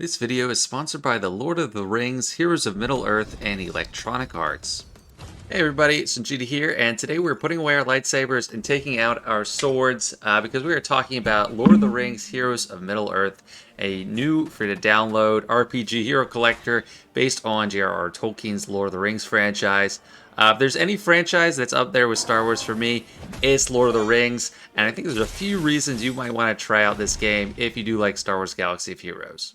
This video is sponsored by the Lord of the Rings, Heroes of Middle-earth, and Electronic Arts. Hey everybody, it's Sanjita here, and today we're putting away our lightsabers and taking out our swords because we are talking about Lord of the Rings, Heroes of Middle-earth, a new free-to-download RPG hero collector based on J.R.R. Tolkien's Lord of the Rings franchise. If there's any franchise that's up there with Star Wars for me, it's Lord of the Rings, and I think there's a few reasons you might want to try out this game if you do like Star Wars Galaxy of Heroes.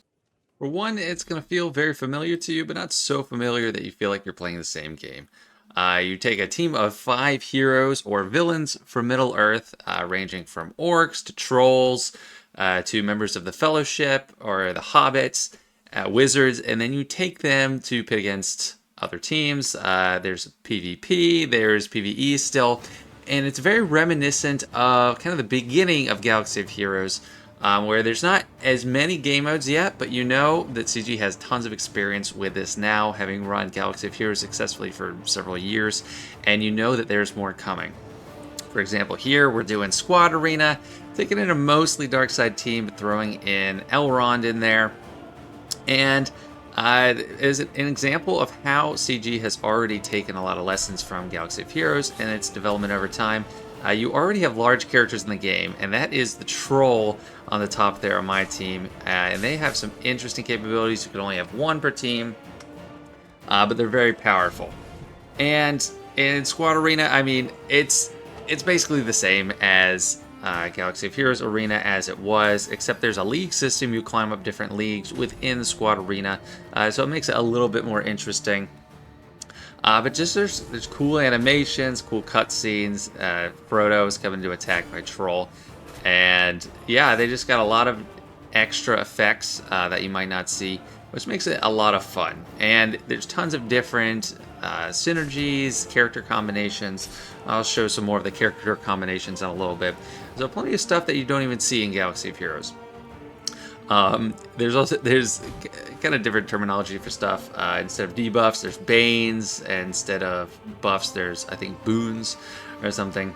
For one, it's going to feel very familiar to you, but not so familiar that you feel like you're playing the same game. You take a team of 5 heroes or villains from Middle-earth, ranging from orcs to trolls, to members of the Fellowship or the Hobbits, wizards, and then you take them to pit against other teams. There's PvP, there's PvE still, and it's very reminiscent of kind of the beginning of Galaxy of Heroes, where there's not as many game modes yet, but you know that CG has tons of experience with this now, having run Galaxy of Heroes successfully for several years, and you know that there's more coming. For example, here we're doing Squad Arena, taking in a mostly dark side team, but throwing in Elrond in there. And is an example of how CG has already taken a lot of lessons from Galaxy of Heroes and its development over time. You already have large characters in the game, and that is the Troll on the top there on my team. And they have some interesting capabilities. You can only have one per team, but they're very powerful. And in Squad Arena, I mean, it's basically the same as Galaxy of Heroes Arena as it was, except there's a league system. You climb up different leagues within the Squad Arena, so it makes it a little bit more interesting. But just there's cool animations, cool cutscenes. Frodo is coming to attack by Troll, and yeah, they just got a lot of extra effects that you might not see, which makes it a lot of fun. And there's tons of different synergies, character combinations. I'll show some more of the character combinations in a little bit. So plenty of stuff that you don't even see in Galaxy of Heroes. There's kind of different terminology for stuff. Instead of debuffs, there's banes. And instead of buffs, there's, I think, boons or something.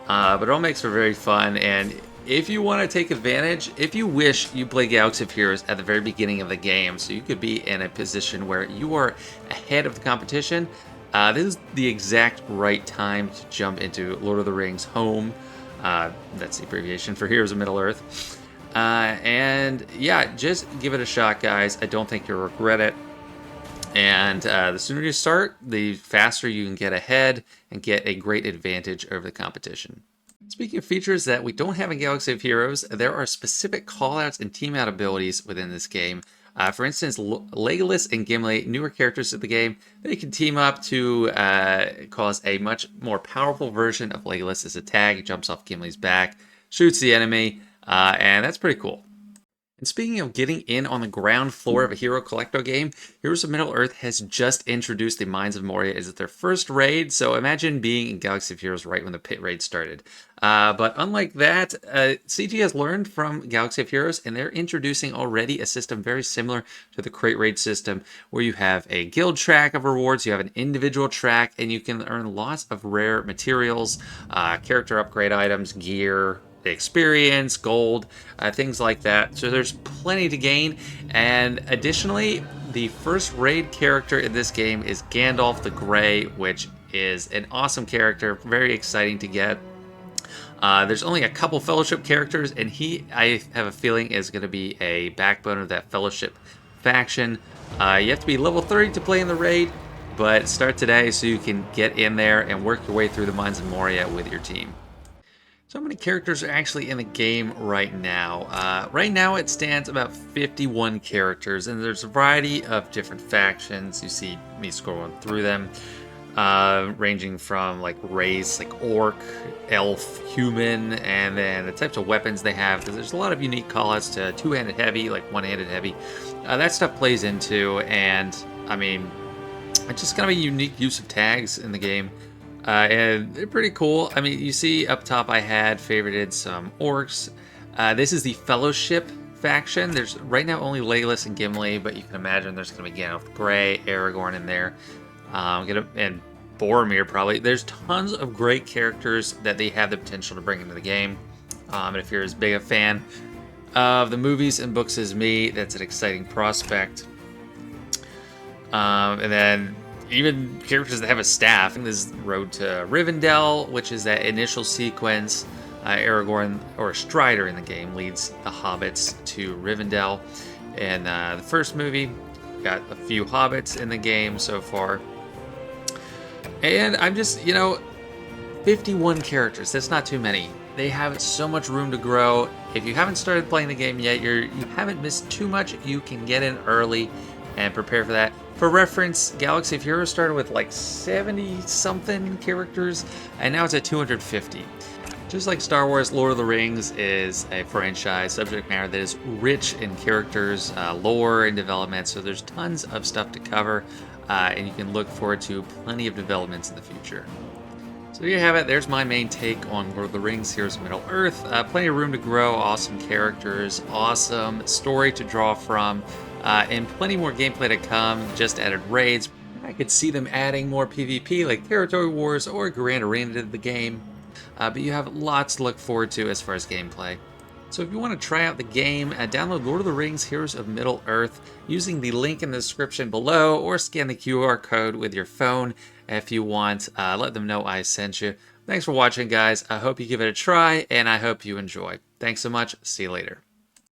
But it all makes for very fun. And if you want to take advantage, if you wish you play Galaxy of Heroes at the very beginning of the game, so you could be in a position where you are ahead of the competition, this is the exact right time to jump into Lord of the Rings Home. That's the abbreviation for Heroes of Middle-earth. And yeah, just give it a shot, guys. I don't think you'll regret it. And the sooner you start, the faster you can get ahead and get a great advantage over the competition. Speaking of features that we don't have in Galaxy of Heroes, there are specific callouts and team-out abilities within this game. For instance, Legolas and Gimli, newer characters of the game, they can team up to cause a much more powerful version of Legolas' attack. He jumps off Gimli's back, shoots the enemy, and that's pretty cool. And speaking of getting in on the ground floor of a Hero Collector game, Heroes of Middle-earth has just introduced the Mines of Moria as their first raid, so imagine being in Galaxy of Heroes right when the pit raid started. But unlike that, CG has learned from Galaxy of Heroes, and they're introducing already a system very similar to the crate raid system, where you have a guild track of rewards, you have an individual track, and you can earn lots of rare materials, character upgrade items, gear, experience, gold, things like that. So there's plenty to gain. And additionally, the first raid character in this game is Gandalf the Grey, which is an awesome character, very exciting to get. There's only a couple Fellowship characters, and I have a feeling, is going to be a backbone of that Fellowship faction. You have to be level 30 to play in the raid, but start today so you can get in there and work your way through the Mines of Moria with your team. So many characters are actually in the game right now. Right now it stands about 51 characters, and there's a variety of different factions. You see me scrolling through them, ranging from like race, like orc, elf, human, and then the types of weapons they have, because there's a lot of unique callouts to two-handed heavy, like one-handed heavy. That stuff plays into, and I mean, it's just kind of a unique use of tags in the game. And they're pretty cool. I mean, you see up top I had favorited some orcs. This is the Fellowship faction. There's right now only Legolas and Gimli, but you can imagine there's going to be Gandalf the Grey, Aragorn in there, and Boromir probably. There's tons of great characters that they have the potential to bring into the game. And if you're as big a fan of the movies and books as me. That's an exciting prospect. And then even characters that have a staff. This Road to Rivendell, which is that initial sequence. Aragorn, or Strider in the game, leads the hobbits to Rivendell. And the first movie, got a few hobbits in the game so far. And I'm just, 51 characters. That's not too many. They have so much room to grow. If you haven't started playing the game yet, you haven't missed too much. You can get in early and prepare for that. For reference, Galaxy of Heroes started with like 70-something characters, and now it's at 250. Just like Star Wars, Lord of the Rings is a franchise subject matter that is rich in characters, lore, and development, so there's tons of stuff to cover, and you can look forward to plenty of developments in the future. So there you have it. There's my main take on Lord of the Rings, Heroes of Middle-earth. Plenty of room to grow, awesome characters, awesome story to draw from, and plenty more gameplay to come, just added raids. I could see them adding more PvP like Territory Wars or Grand Arena to the game. But you have lots to look forward to as far as gameplay. So if you want to try out the game, download Lord of the Rings Heroes of Middle-earth using the link in the description below, or scan the QR code with your phone if you want. Let them know I sent you. Thanks for watching, guys. I hope you give it a try, and I hope you enjoy. Thanks so much. See you later.